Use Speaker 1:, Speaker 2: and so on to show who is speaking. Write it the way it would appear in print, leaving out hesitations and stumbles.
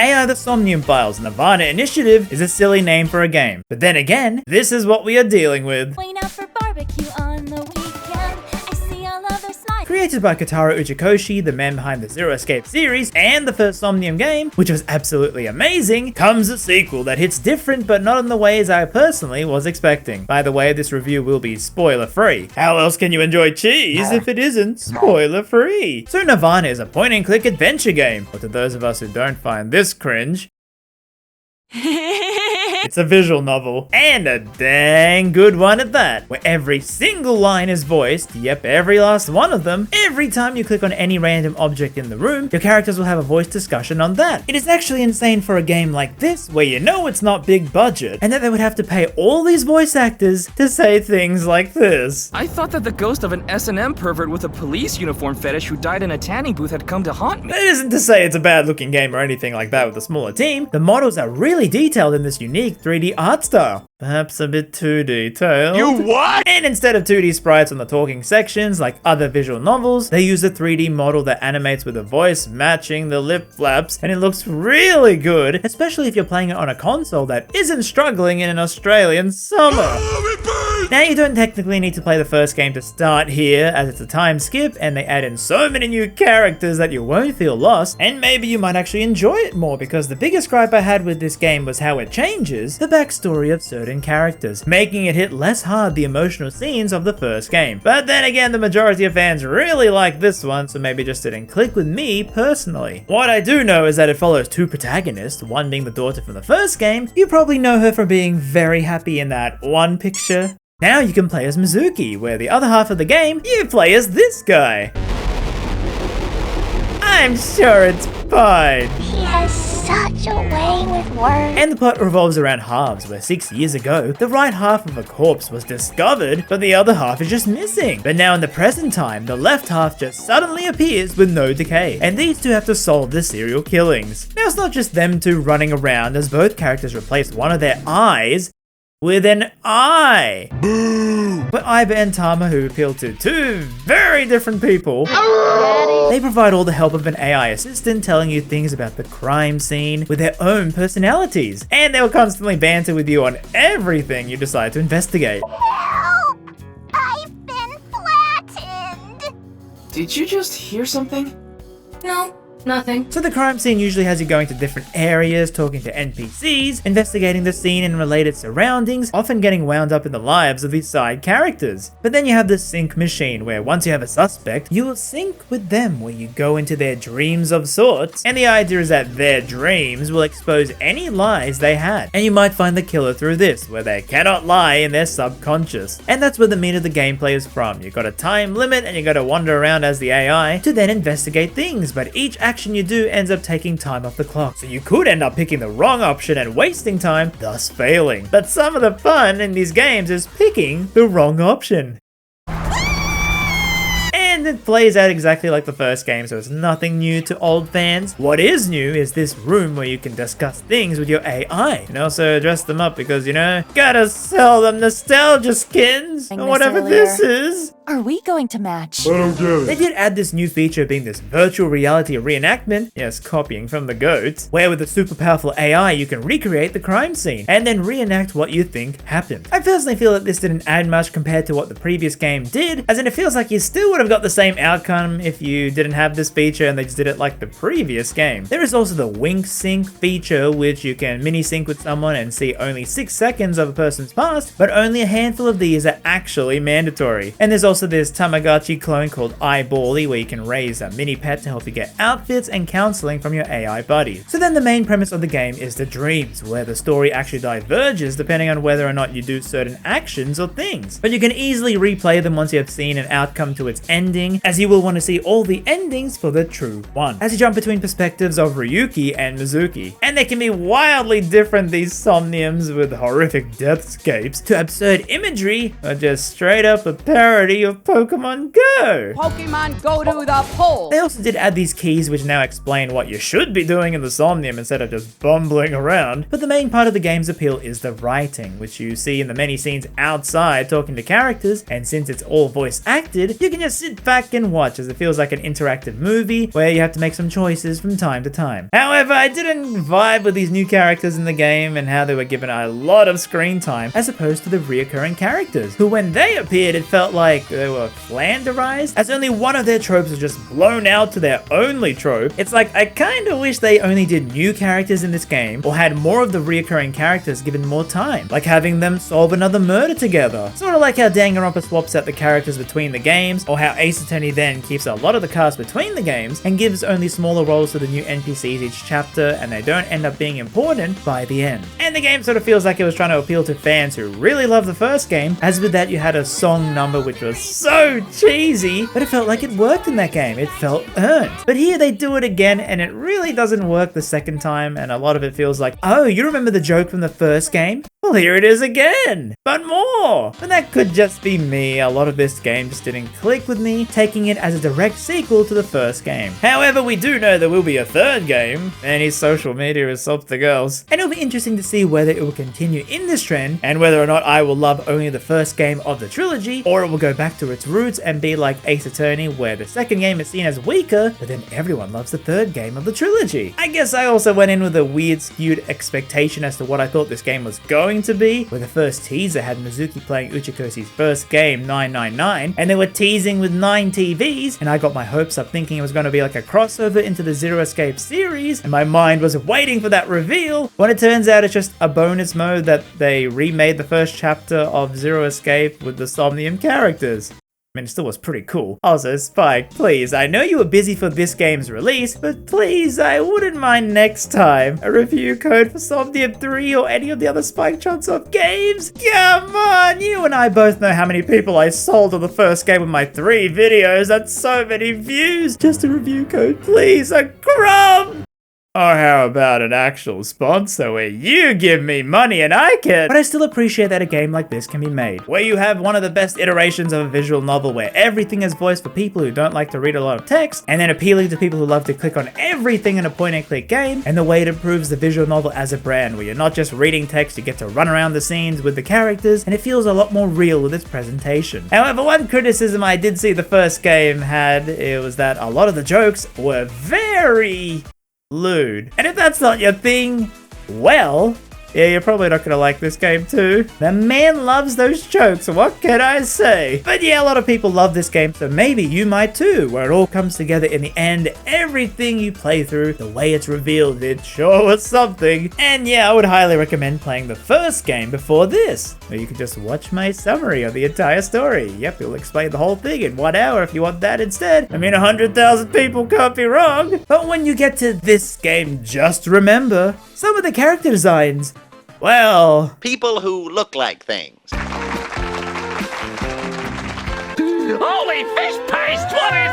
Speaker 1: AI the Somnium Files Nirvana Initiative is a silly name for a game. But then again, this is what we are dealing with.
Speaker 2: Wait out for barbecue on the weekend. I see all of their smiles.
Speaker 1: Created by Kotaro Uchikoshi, the man behind the Zero Escape series and the first Somnium game, which was absolutely amazing, comes a sequel that hits different but not in the ways I personally was expecting. By the way, this review will be spoiler free. How else can you enjoy cheese if it isn't spoiler free? So Nirvana is a point and click adventure game, but to those of us who don't find this cringe, it's a visual novel, and a dang good one at that, where every single line is voiced, yep, every last one of them. Every time you click on any random object in the room, your characters will have a voice discussion on that. It is actually insane for a game like this, where you know it's not big budget, and that they would have to pay all these voice actors to say things like this.
Speaker 3: I thought that the ghost of an S&M pervert with a police uniform fetish who died in a tanning booth had come to haunt me.
Speaker 1: That isn't to say it's a bad looking game or anything like that with a smaller team. The models are really detailed in this unique 3D art style. Perhaps a bit too detailed.
Speaker 4: You what?
Speaker 1: And instead of 2D sprites on the talking sections like other visual novels, they use a 3D model that animates with a voice matching the lip flaps, and it looks really good, especially if you're playing it on a console that isn't struggling in an Australian summer. Now you don't technically need to play the first game to start here, as it's a time skip and they add in so many new characters that you won't feel lost, and maybe you might actually enjoy it more, because the biggest gripe I had with this game was how it changes the backstory of certain characters, making it hit less hard the emotional scenes of the first game. But then again, the majority of fans really like this one, so maybe just didn't click with me personally. What I do know is that it follows two protagonists, one being the daughter from the first game. You probably know her from being very happy in that one picture. Now you can play as Mizuki, where the other half of the game, you play as this guy. I'm sure it's fine.
Speaker 2: He has such a way with words.
Speaker 1: And the plot revolves around halves, where 6 years ago, the right half of a corpse was discovered, but the other half is just missing. But now in the present time, the left half just suddenly appears with no decay, and these two have to solve the serial killings. Now it's not just them two running around, as both characters replace one of their eyes with an eye. Boo! But Iba and Tama, who appeal to two very different people, they provide all the help of an AI assistant telling you things about the crime scene with their own personalities. And they will constantly banter with you on everything you decide to investigate.
Speaker 2: Help! I've been flattened.
Speaker 3: Did you just hear something?
Speaker 5: No, nothing.
Speaker 1: So the crime scene usually has you going to different areas, talking to NPCs, investigating the scene and related surroundings, often getting wound up in the lives of these side characters. But then you have the sync machine, where once you have a suspect, you will sync with them, where you go into their dreams of sorts, and the idea is that their dreams will expose any lies they had. And you might find the killer through this, where they cannot lie in their subconscious. And that's where the meat of the gameplay is from. You got a time limit and you got to wander around as the AI to then investigate things, but each action you do ends up taking time off the clock, so you could end up picking the wrong option and wasting time, thus failing. But some of the fun in these games is picking the wrong option. And it plays out exactly like the first game, so it's nothing new to old fans. What is new is this room where you can discuss things with your AI, and also dress them up because, you know, gotta sell them nostalgia skins, or whatever this is.
Speaker 5: Are we going to match?
Speaker 4: I don't get it.
Speaker 1: They did add this new feature being this virtual reality reenactment, yes, copying from the GOAT, where with a super powerful AI you can recreate the crime scene and then reenact what you think happened. I personally feel that this didn't add much compared to what the previous game did, as in it feels like you still would have got the same outcome if you didn't have this feature and they just did it like the previous game. There is also the wink sync feature, which you can mini sync with someone and see only 6 seconds of a person's past, but only a handful of these are actually mandatory. And there's also this Tamagotchi clone called iBally, where you can raise a mini pet to help you get outfits and counseling from your AI buddies. So then the main premise of the game is the dreams, where the story actually diverges depending on whether or not you do certain actions or things. But you can easily replay them once you have seen an outcome to its ending, as you will want to see all the endings for the true one, as you jump between perspectives of Ryuki and Mizuki. And they can be wildly different, these Somniums, with horrific deathscapes to absurd imagery, or just straight up a parody copy of Pokemon Go.
Speaker 4: Pokemon go to the polls.
Speaker 1: They also did add these keys which now explain what you should be doing in the Somnium instead of just bumbling around. But the main part of the game's appeal is the writing, which you see in the many scenes outside talking to characters, and since it's all voice acted, you can just sit back and watch as it feels like an interactive movie where you have to make some choices from time to time. However, I didn't vibe with these new characters in the game and how they were given a lot of screen time as opposed to the reoccurring characters, who when they appeared it felt like they were flanderized, as only one of their tropes was just blown out to their only trope. It's like I kinda wish they only did new characters in this game or had more of the reoccurring characters given more time, like having them solve another murder together. Sort of like how Danganronpa swaps out the characters between the games, or how Ace Attorney then keeps a lot of the cast between the games and gives only smaller roles to the new NPCs each chapter, and they don't end up being important by the end. And the game sort of feels like it was trying to appeal to fans who really love the first game, as with that you had a song number which was so cheesy, but it felt like it worked in that game. It felt earned. But here they do it again and it really doesn't work the second time, and a lot of it feels like, oh, you remember the joke from the first game? Well, here it is again, but more. But that could just be me. A lot of this game just didn't click with me, taking it as a direct sequel to the first game. However, we do know there will be a third game, and his social media is Sob the Girls. And it'll be interesting to see whether it will continue in this trend, and whether or not I will love only the first game of the trilogy, or it will go back to its roots and be like Ace Attorney, where the second game is seen as weaker, but then everyone loves the third game of the trilogy. I guess I also went in with a weird skewed expectation as to what I thought this game was going to be, where the first teaser had Mizuki playing Uchikoshi's first game, 999, and they were teasing with 9 TVs, and I got my hopes up thinking it was going to be like a crossover into the Zero Escape series, and my mind was waiting for that reveal, when it turns out it's just a bonus mode that they remade the first chapter of Zero Escape with the Somnium characters. I mean, it still was pretty cool. Also, Spike, please, I know you were busy for this game's release, but please, I wouldn't mind next time a review code for Somnium 3 or any of the other Spike Chunsoft games. Come on, you and I both know how many people I sold on the first game with my 3 videos. That's so many views. Just a review code, please, a crumb! Or how about an actual sponsor where you give me money and I can? But I still appreciate that a game like this can be made, where you have one of the best iterations of a visual novel where everything is voiced for people who don't like to read a lot of text, and then appealing to people who love to click on everything in a point-and-click game, and the way it improves the visual novel as a brand, where you're not just reading text, you get to run around the scenes with the characters, and it feels a lot more real with its presentation. However, one criticism I did see the first game had, it was that a lot of the jokes were very lewd. And if that's not your thing, well, yeah, you're probably not gonna like this game too. The man loves those jokes, what can I say? But yeah, a lot of people love this game, so maybe you might too, where it all comes together in the end, everything you play through, the way it's revealed, it sure was something. And yeah, I would highly recommend playing the first game before this, or you can just watch my summary of the entire story. Yep, it'll explain the whole thing in 1 hour if you want that instead. I mean, 100,000 people can't be wrong. But when you get to this game, just remember, some of the character designs, well,
Speaker 6: people who look like things.
Speaker 7: Holy fish paste! What is